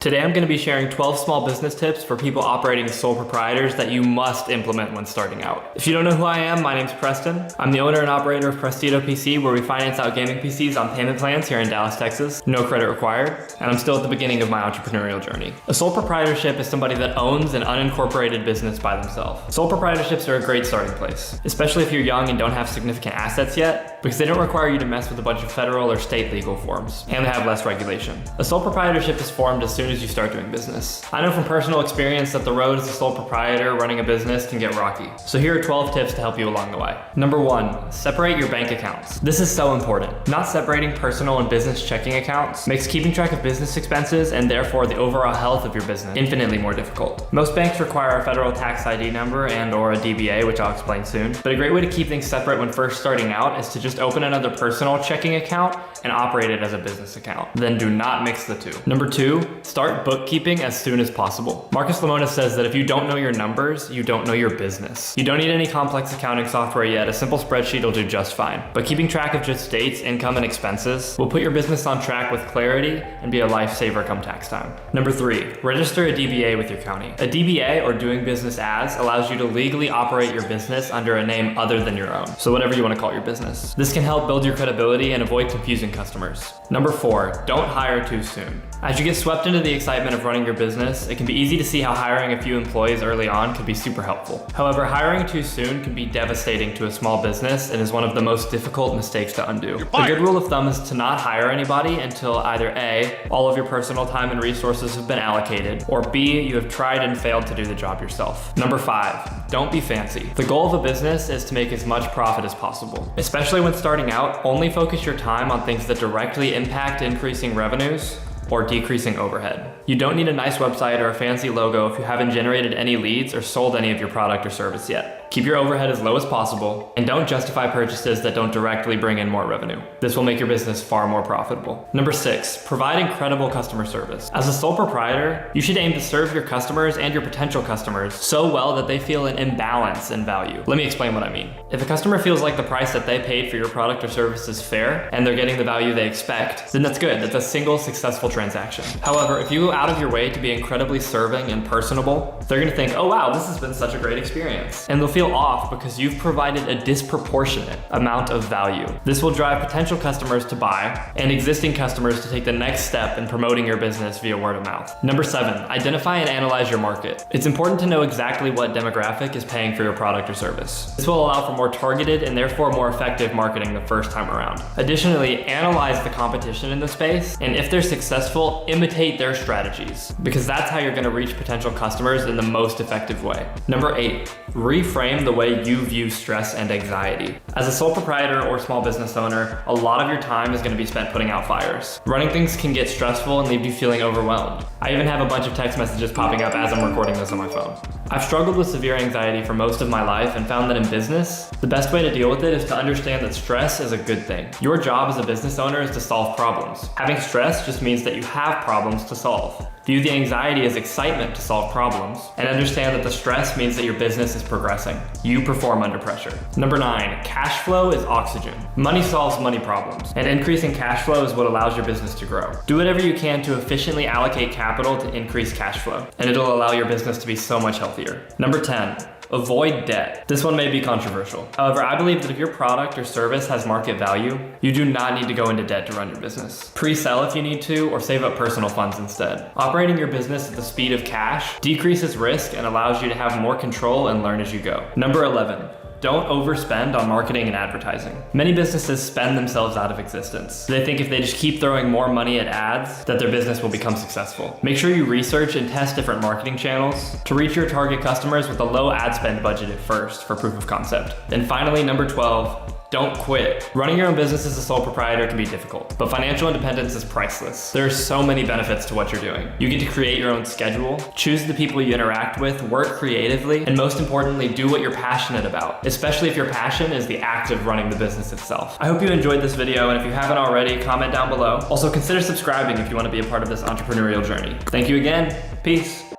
Today I'm going to be sharing 12 small business tips for people operating as sole proprietors that you must implement when starting out. If you don't know who I am, my name's Preston. I'm the owner and operator of Prestito PC, where we finance out gaming PCs on payment plans here in Dallas, Texas. No credit required, and I'm still at the beginning of my entrepreneurial journey. A sole proprietorship is somebody that owns an unincorporated business by themselves. Sole proprietorships are a great starting place, especially if you're young and don't have significant assets yet, because they don't require you to mess with a bunch of federal or state legal forms, and they have less regulation. A sole proprietorship is formed as soon as you start doing business. I know from personal experience that the road as a sole proprietor running a business can get rocky. So here are 12 tips to help you along the way. Number 1, separate your bank accounts. This is so important. Not separating personal and business checking accounts makes keeping track of business expenses and therefore the overall health of your business infinitely more difficult. Most banks require a federal tax ID number and or a DBA, which I'll explain soon. But a great way to keep things separate when first starting out is to just open another personal checking account and operate it as a business account. Then do not mix the two. Number 2, start bookkeeping as soon as possible. Marcus Lemonis says that if you don't know your numbers, you don't know your business. You don't need any complex accounting software yet. A simple spreadsheet will do just fine. But keeping track of just dates, income, and expenses will put your business on track with clarity and be a lifesaver come tax time. Number 3, register a DBA with your county. A DBA, or doing business as, allows you to legally operate your business under a name other than your own. So whatever you want to call your business. This can help build your credibility and avoid confusing customers. Number 4, don't hire too soon. As you get swept into the excitement of running your business, it can be easy to see how hiring a few employees early on could be super helpful. However, hiring too soon can be devastating to a small business and is one of the most difficult mistakes to undo. A good rule of thumb is to not hire anybody until either A, all of your personal time and resources have been allocated, or B, you have tried and failed to do the job yourself. Number 5, don't be fancy. The goal of a business is to make as much profit as possible. Especially when starting out, only focus your time on things that directly impact increasing revenues or decreasing overhead. You don't need a nice website or a fancy logo if you haven't generated any leads or sold any of your product or service yet. Keep your overhead as low as possible, and don't justify purchases that don't directly bring in more revenue. This will make your business far more profitable. Number 6, provide incredible customer service. As a sole proprietor, you should aim to serve your customers and your potential customers so well that they feel an imbalance in value. Let me explain what I mean. If a customer feels like the price that they paid for your product or service is fair, and they're getting the value they expect, then that's good. That's a single successful transaction. However, if you go out of your way to be incredibly serving and personable, they're gonna think, oh wow, this has been such a great experience. And they'll feel off because you've provided a disproportionate amount of value. This will drive potential customers to buy and existing customers to take the next step in promoting your business via word of mouth. Number 7, identify and analyze your market. It's important to know exactly what demographic is paying for your product or service. This will allow for more targeted and therefore more effective marketing the first time around. Additionally, analyze the competition in the space, and if they're successful, imitate their strategies, because that's how you're going to reach potential customers in the most effective way. Number 8, reframe the way you view stress and anxiety. As a sole proprietor or small business owner, a lot of your time is going to be spent putting out fires. Running things can get stressful and leave you feeling overwhelmed. I even have a bunch of text messages popping up as I'm recording this on my phone. I've struggled with severe anxiety for most of my life and found that in business, the best way to deal with it is to understand that stress is a good thing. Your job as a business owner is to solve problems. Having stress just means that you have problems to solve. View the anxiety as excitement to solve problems, and understand that the stress means that your business is progressing. You perform under pressure. Number 9, cash flow is oxygen. Money solves money problems, and increasing cash flow is what allows your business to grow. Do whatever you can to efficiently allocate capital to increase cash flow, and it'll allow your business to be so much healthier. Number 10, avoid debt. This one may be controversial. However, I believe that if your product or service has market value, you do not need to go into debt to run your business. Pre-sell if you need to, or save up personal funds instead. Operating your business at the speed of cash decreases risk and allows you to have more control and learn as you go. Number 11, don't overspend on marketing and advertising. Many businesses spend themselves out of existence. They think if they just keep throwing more money at ads, that their business will become successful. Make sure you research and test different marketing channels to reach your target customers with a low ad spend budget at first for proof of concept. And finally, number 12, don't quit. Running your own business as a sole proprietor can be difficult, but financial independence is priceless. There are so many benefits to what you're doing. You get to create your own schedule, choose the people you interact with, work creatively, and most importantly, do what you're passionate about, especially if your passion is the act of running the business itself. I hope you enjoyed this video, and if you haven't already, comment down below. Also, consider subscribing if you want to be a part of this entrepreneurial journey. Thank you again. Peace.